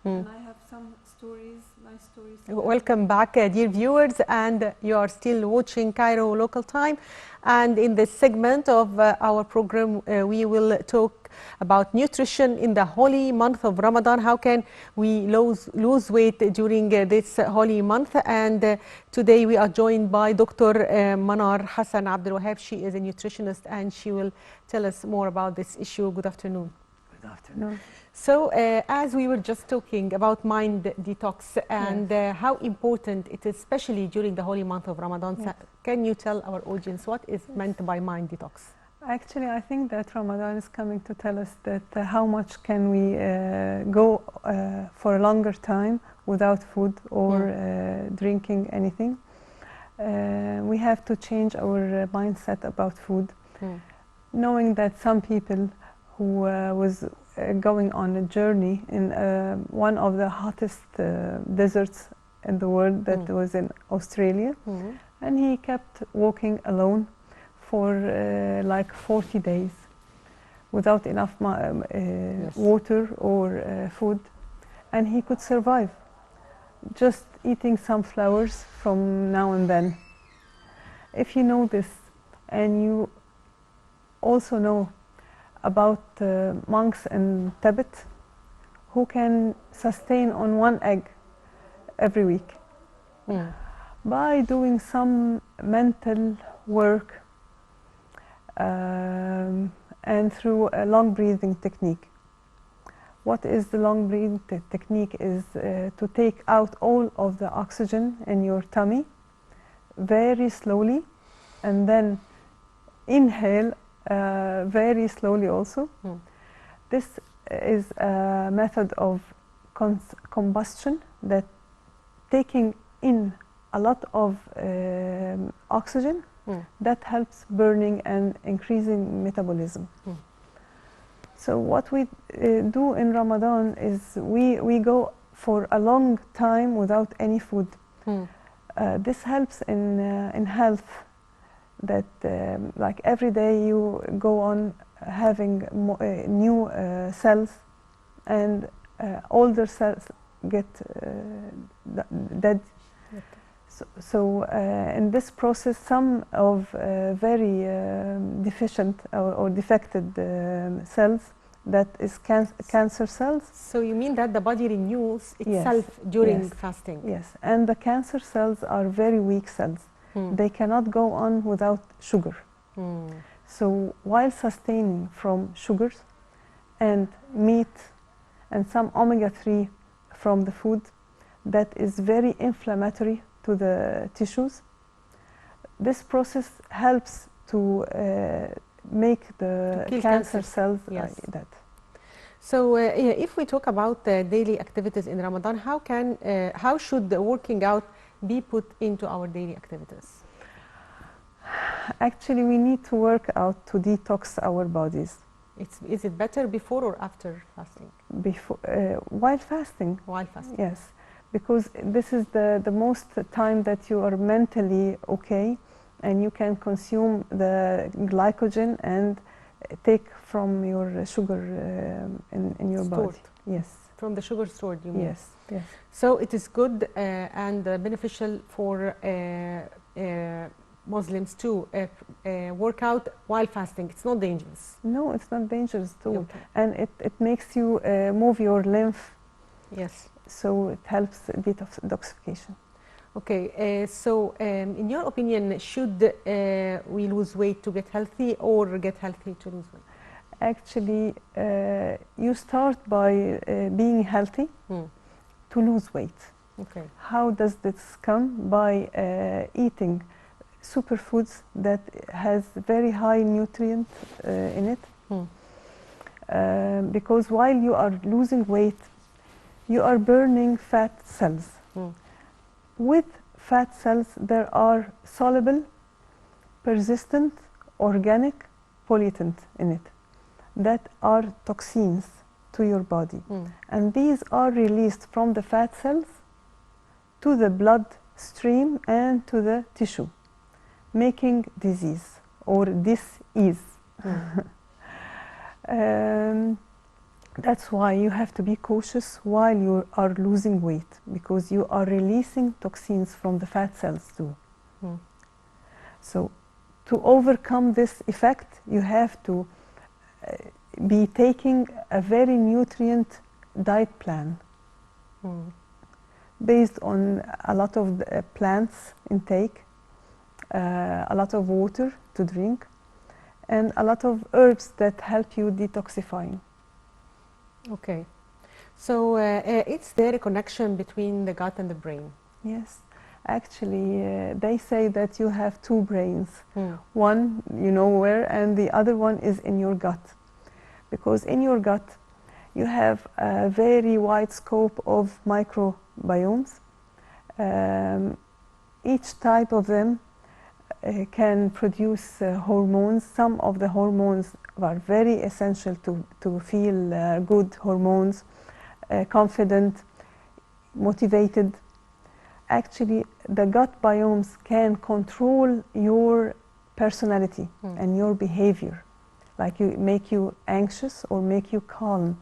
and I have some stories, nice stories. Welcome back, dear viewers, and you are still watching Cairo Local Time. And in this segment of our program, we will talk about nutrition in the holy month of Ramadan. How can we lose weight during this holy month? And today we are joined by Dr. Manar Hassan Abdul Wahab. She is a nutritionist and she will tell us more about this issue. Good afternoon. Good afternoon. So, as we were just talking about mind detox and how important it is, especially during the holy month of Ramadan, can you tell our audience what is meant by mind detox? Actually, I think that Ramadan is coming to tell us that how much can we go for a longer time without food or drinking anything. We have to change our mindset about food, knowing that some people who was going on a journey in one of the hottest deserts in the world, that was in Australia, and he kept walking alone for like 40 days without enough water or food, and he could survive just eating some flowers from now and then. If you know this, and you also know about monks in Tibet who can sustain on one egg every week by doing some mental work and through a long breathing technique. What is the long breathing technique is to take out all of the oxygen in your tummy very slowly, and then inhale very slowly also. This is a method of combustion, that taking in a lot of oxygen that helps burning and increasing metabolism. So what we do in Ramadan is we go for a long time without any food. This helps in health, that like every day you go on having new cells, and older cells get dead. So in this process, some of very deficient or defected cells, that is cancer cells. So you mean that the body renews itself during fasting? Yes, and the cancer cells are very weak cells. They cannot go on without sugar. So while sustaining from sugars and meat and some omega-3 from the food that is very inflammatory to the tissues, this process helps to make the cancer cells dead. So if we talk about daily activities in Ramadan, how should the working out be put into our daily activities? Actually, we need to work out to detox our bodies. Is it better before or after fasting? Before, while fasting. While fasting. Yes, because this is the most time that you are mentally okay, and you can consume the glycogen and take from your sugar in your body. Yes. From the sugar stored, you mean? Yes, yes. So it is good and beneficial for Muslims to work out while fasting. It's not dangerous. No, it's not dangerous too. And it makes you move your lymph. Yes. So it helps detoxification. Okay, so in your opinion, should we lose weight to get healthy, or get healthy to lose weight? Actually, you start by being healthy to lose weight. Okay. How does this come? By eating superfoods that has very high nutrient in it. Because while you are losing weight, you are burning fat cells. With fat cells, there are soluble, persistent, organic pollutant in it that are toxins to your body. And these are released from the fat cells to the blood stream and to the tissue, making disease or dis-ease. That's why you have to be cautious while you are losing weight, because you are releasing toxins from the fat cells too. Mm. So to overcome this effect, you have to be taking a very nutrient diet plan Mm. based on a lot of plants intake, a lot of water to drink, and a lot of herbs that help you detoxifying. Okay. So is there a connection between the gut and the brain? Yes, actually, they say that you have two brains. Mm. One, you know where, and the other one is in your gut. Because in your gut, you have a very wide scope of microbiomes. Each type of them can produce hormones. Some of the hormones are very essential to feel good hormones, confident, motivated. Actually, the gut biomes can control your personality and your behavior, like you make you anxious or make you calm.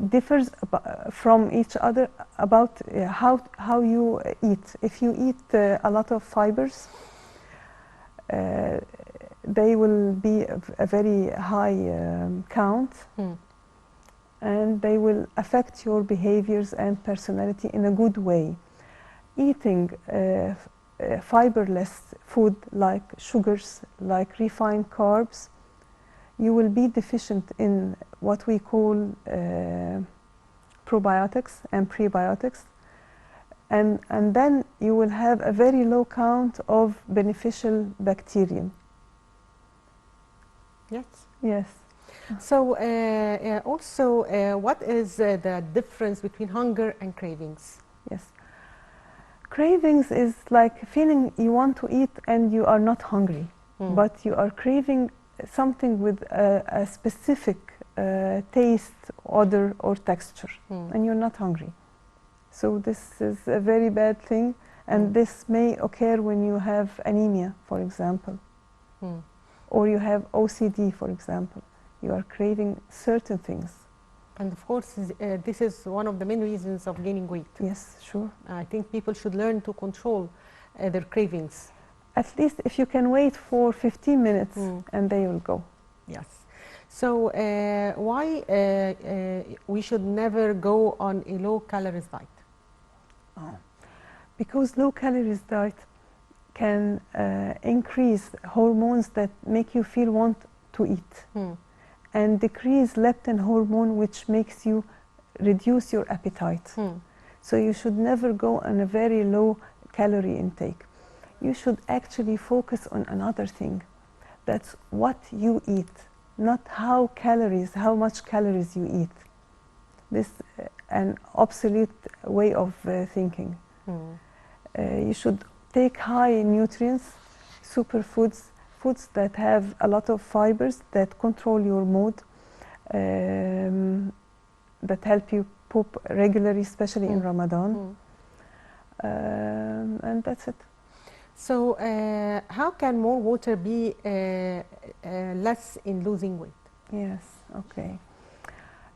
Differs from each other about how you eat. If you eat a lot of fibers, they will be a very high count, and they will affect your behaviors and personality in a good way. Eating fiberless food like sugars, like refined carbs, you will be deficient in what we call probiotics and prebiotics, and then you will have a very low count of beneficial bacterium. Yes. Yes. So also, what is the difference between hunger and cravings? Yes. Cravings is like feeling you want to eat and you are not hungry, but you are craving something with a specific taste, odor, or texture, and you're not hungry. So this is a very bad thing, and this may occur when you have anemia, for example, or you have OCD, for example. You are craving certain things. And of course, this is one of the main reasons of gaining weight. Yes, sure. I think people should learn to control their cravings. At least if you can wait for 15 minutes and they will go. Yes. So why we should never go on a low calories diet? Because low calories diet can increase hormones that make you feel want to eat, and decrease leptin hormone, which makes you reduce your appetite. So you should never go on a very low calorie intake. You should actually focus on another thing. That's what you eat, not how much calories you eat. This is an obsolete way of thinking. You should take high nutrients, superfoods, foods that have a lot of fibers that control your mood, that help you poop regularly, especially in Ramadan. And that's it. So how can more water be less in losing weight? Yes, okay.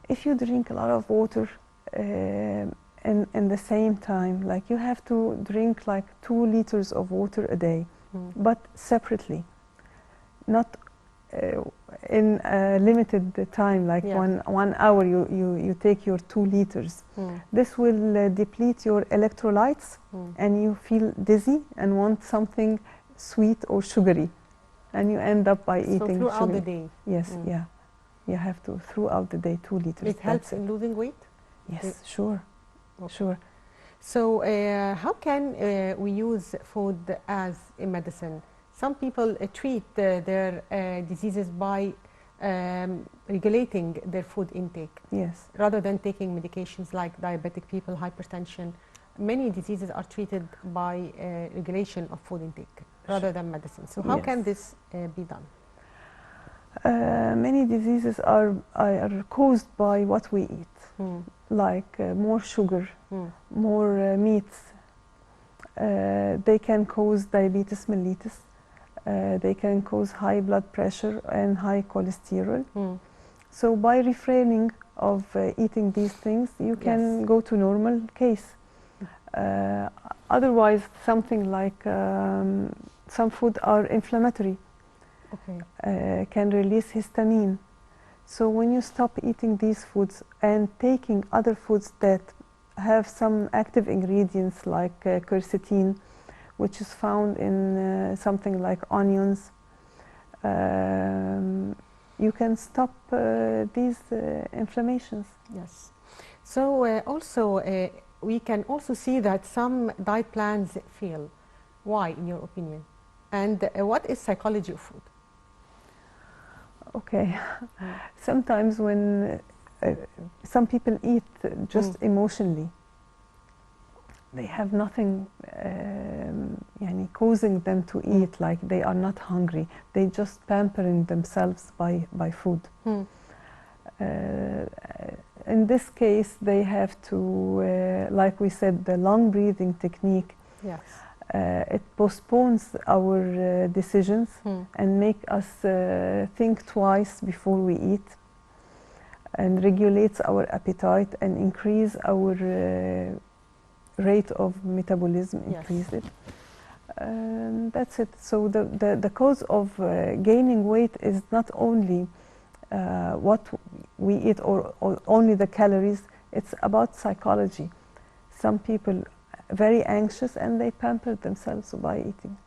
If you drink a lot of water in the same time, like you have to drink like 2 liters of water a day, but separately, not in a limited time, like 1 hour you take your 2 liters. This will deplete your electrolytes and you feel dizzy and want something sweet or sugary, and you end up by eating throughout sugar. the day? Yes, yeah. You have to, throughout the day, 2 liters. It helps in losing weight? Yes, sure. Okay. Sure. So how can we use food as a medicine? Some people treat their diseases by regulating their food intake. Yes. Rather than taking medications like diabetic people, hypertension. Many diseases are treated by regulation of food intake rather than medicine. So how can this be done? Many diseases are caused by what we eat, like more sugar, more meats. They can cause diabetes mellitus. They can cause high blood pressure and high cholesterol. So by refraining of eating these things, you can Yes. go to normal case. Otherwise, something like some food are inflammatory, Okay. can release histamine. So when you stop eating these foods and taking other foods that have some active ingredients like quercetin, which is found in something like onions, you can stop these inflammations. Yes. So also we can also see that some diet plans fail. Why, in your opinion? And what is psychology of food? Okay. Sometimes when some people eat just emotionally, they have nothing يعني causing them to eat, like they are not hungry. They just pampering themselves by food. In this case, they have to, like we said, the long breathing technique. Yes. It postpones our decisions and make us think twice before we eat, and regulates our appetite and increase our rate of metabolism, increase it. That's it. So the cause of gaining weight is not only what we eat or only the calories. It's about psychology. Some people very anxious and they pamper themselves by eating.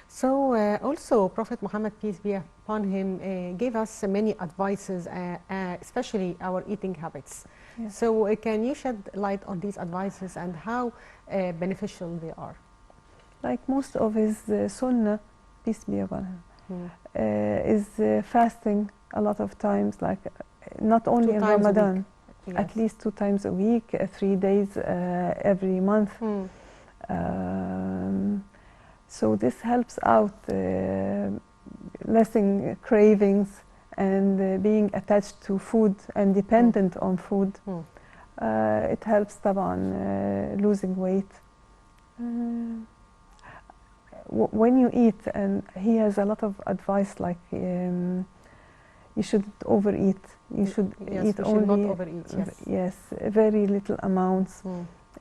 So also Prophet Muhammad, peace be upon him, gave us many advices, especially our eating habits. Yes. So can you shed light on these advices and how beneficial they are? Like most of his sunnah, peace be upon him, is fasting a lot of times, like not only in Ramadan, yes. at least 2 times a week, 3 days every month. So this helps out lessening cravings and being attached to food and dependent on food. It helps طبعا losing weight. When you eat, and he has a lot of advice, like you shouldn't overeat. You should eat only. Should not overeat. Yes. Yes, very little amounts.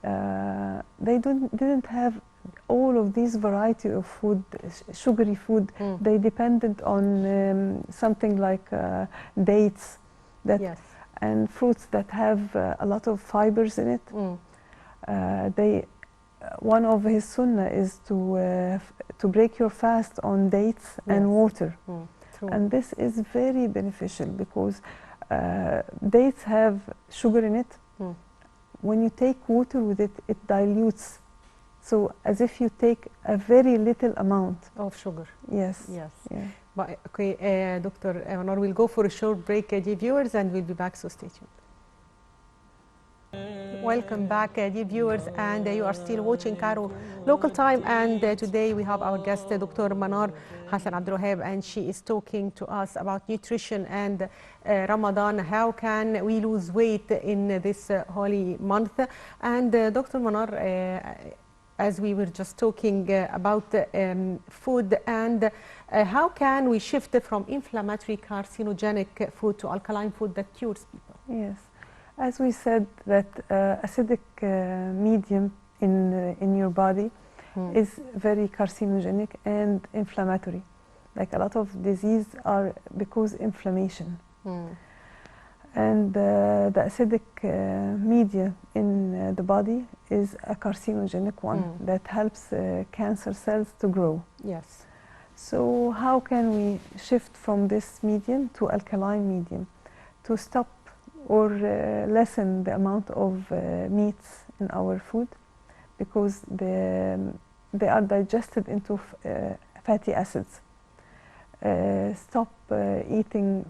They didn't have all of these variety of food, sugary food. They depended on something like dates, that yes. and fruits that have a lot of fibers in it. One of his sunnah is to break your fast on dates and water. True. And this is very beneficial because dates have sugar in it. When you take water with it, it dilutes. So as if you take a very little amount of sugar. Yes. Yes. Yeah. But, okay, Dr. Manar, we'll go for a short break, dear viewers, and we'll be back, so stay tuned. Welcome back, dear viewers, and you are still watching Cairo Local Time, and today we have our guest, Dr. Manar Hassan and she is talking to us about nutrition and Ramadan. How can we lose weight in this holy month? And Dr. Manar, as we were just talking about food, and how can we shift from inflammatory carcinogenic food to alkaline food that cures people? Yes. As we said, that acidic medium in your body is very carcinogenic and inflammatory. Like a lot of disease are because inflammation. And the acidic media in the body is a carcinogenic one that helps cancer cells to grow. Yes. So how can we shift from this medium to alkaline medium to stop or lessen the amount of meats in our food, because they are digested into fatty acids. Stop eating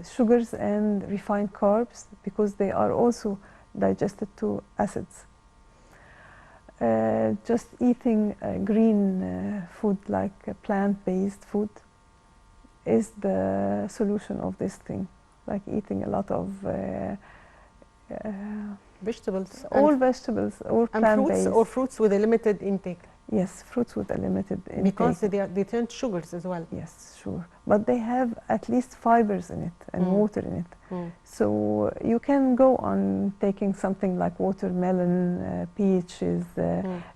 sugars and refined carbs, because they are also digested to acids. Just eating green food, like plant-based food, is the solution of this thing. Like eating a lot of vegetables, all vegetables, or and plant-based, fruits with a limited intake. Yes, fruits with a limited intake. Because they turn sugars as well. Yes, sure. But they have at least fibers in it and water in it. So you can go on taking something like watermelon, peaches,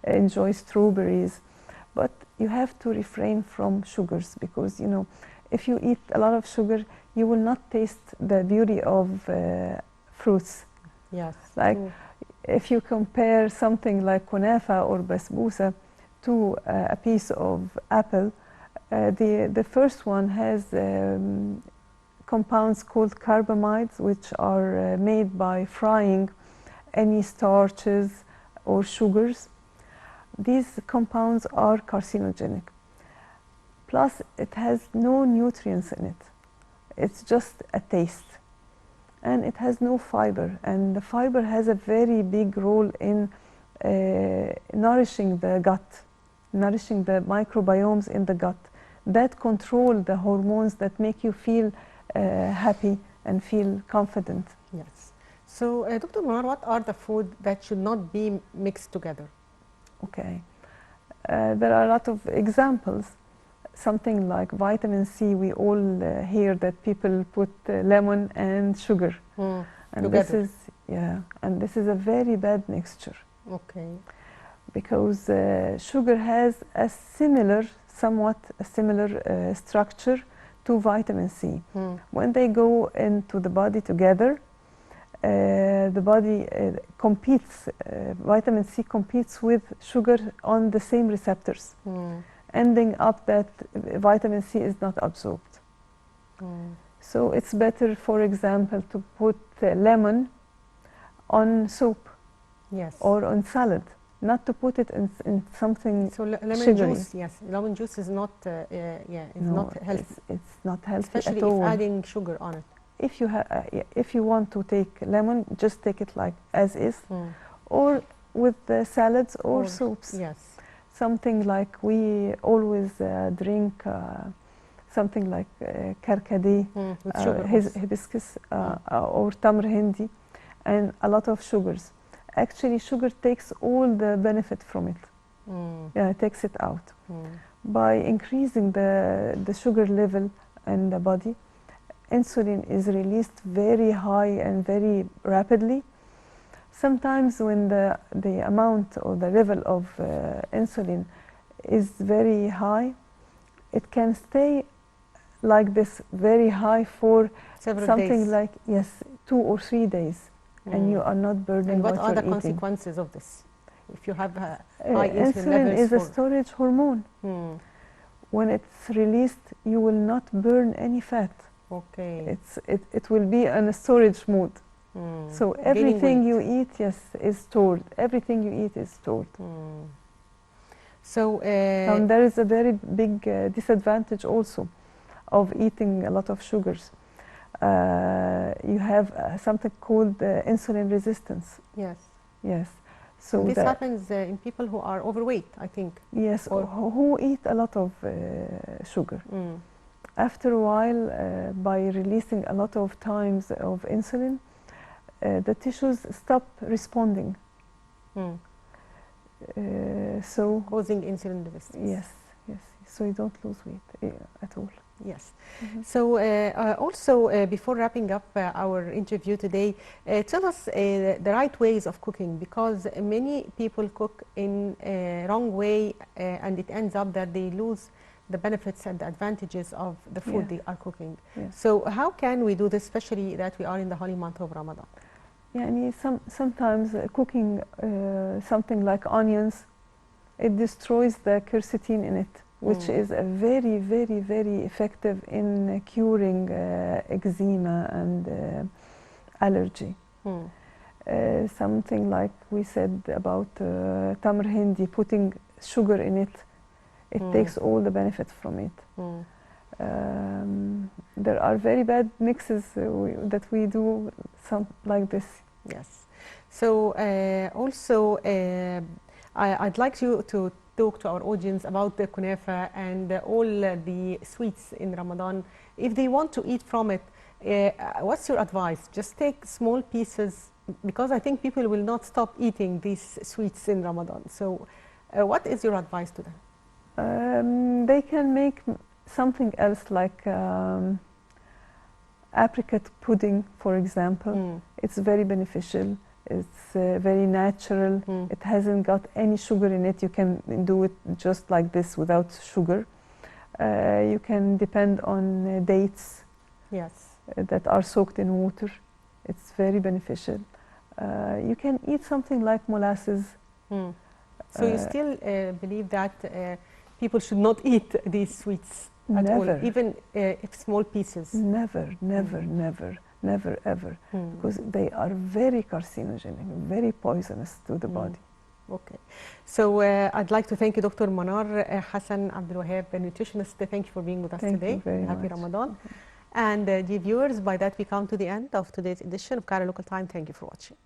enjoy strawberries, but you have to refrain from sugars because, you know, if you eat a lot of sugar, you will not taste the beauty of fruits. Yes. Like if you compare something like kunafa or basbousa to a piece of apple, the first one has compounds called carbamides, which are made by frying any starches or sugars. These compounds are carcinogenic. Plus, it has no nutrients in it. It's just a taste. And it has no fiber. And the fiber has a very big role in nourishing the gut, nourishing the microbiomes in the gut that control the hormones that make you feel happy and feel confident. Yes. So, Dr. Manar, what are the food that should not be mixed together? Okay. There are a lot of examples. Something like vitamin C, we all hear that people put lemon and sugar. And together. this is a very bad mixture. Okay. Because sugar has a somewhat similar structure to vitamin C. When they go into the body together, the body competes, vitamin C competes with sugar on the same receptors, ending up that vitamin C is not absorbed. So it's better, for example, to put lemon on soup, yes, or on salad, not to put it in something so lemon sugary. juice, yes, lemon juice is not, it's No, not healthy. It's not healthy Especially at if all. adding sugar on it. If you want to take lemon, just take it like as is, or with the salads or soups. Yes. Something like we always drink, something like karkadi, with sugar also. hibiscus, or tamr hindi, and a lot of sugars. Actually, sugar takes all the benefit from it. Yeah, it takes it out. By increasing the sugar level in the body, insulin is released very high and very rapidly. Sometimes when the amount or the level of insulin is very high, it can stay like this very high for Several something days. like, yes, 2 or 3 days, and you are not burning And what what are you're the eating. consequences of this? If you have high insulin Insulin levels is a storage hormone. When it's released, you will not burn any fat. Okay. It will be in a storage mode. So everything you eat, yes, is stored. Everything you eat is stored. So and there is a very big disadvantage also of eating a lot of sugars. You have something called insulin resistance. yes. Yes. So This happens in people who are overweight, I think. Yes, or who eat a lot of sugar. After a while, by releasing a lot of times of insulin, the tissues stop responding. So causing insulin resistance. yes, yes. So you don't lose weight at all. Yes. So also before wrapping up our interview today, tell us the right ways of cooking, because many people cook in a wrong way and it ends up that they lose the benefits and the advantages of the food they are cooking. So how can we do this, especially that we are in the holy month of Ramadan? Yeah, sometimes cooking something like onions, it destroys the quercetin in it, which is a very, very, very effective in curing eczema and allergy. Something like we said about tamr hindi, putting sugar in it, it takes all the benefits from it. There are very bad mixes that we do, some like this. Yes. So also I'd like you to talk to our audience about the kunafa and all the sweets in Ramadan. If they want to eat from it, what's your advice? Just take small pieces, because I think people will not stop eating these sweets in Ramadan. So What is your advice to them? They can make something else like apricot pudding, for example. It's very beneficial. It's very natural. It hasn't got any sugar in it. You can do it just like this without sugar. You can depend on dates that are soaked in water. It's very beneficial. You can eat something like molasses. So you still believe that people should not eat these sweets at all, even if small pieces? Never, never, ever. Because they are very carcinogenic, very poisonous to the body. Okay. So I'd like to thank you, Dr. Manar Hassan Abdul Wahab, a nutritionist. Thank you for being with us today. Thank you very Happy much. Ramadan. And dear viewers, by that we come to the end of today's edition of Cairo Local Time. Thank you for watching.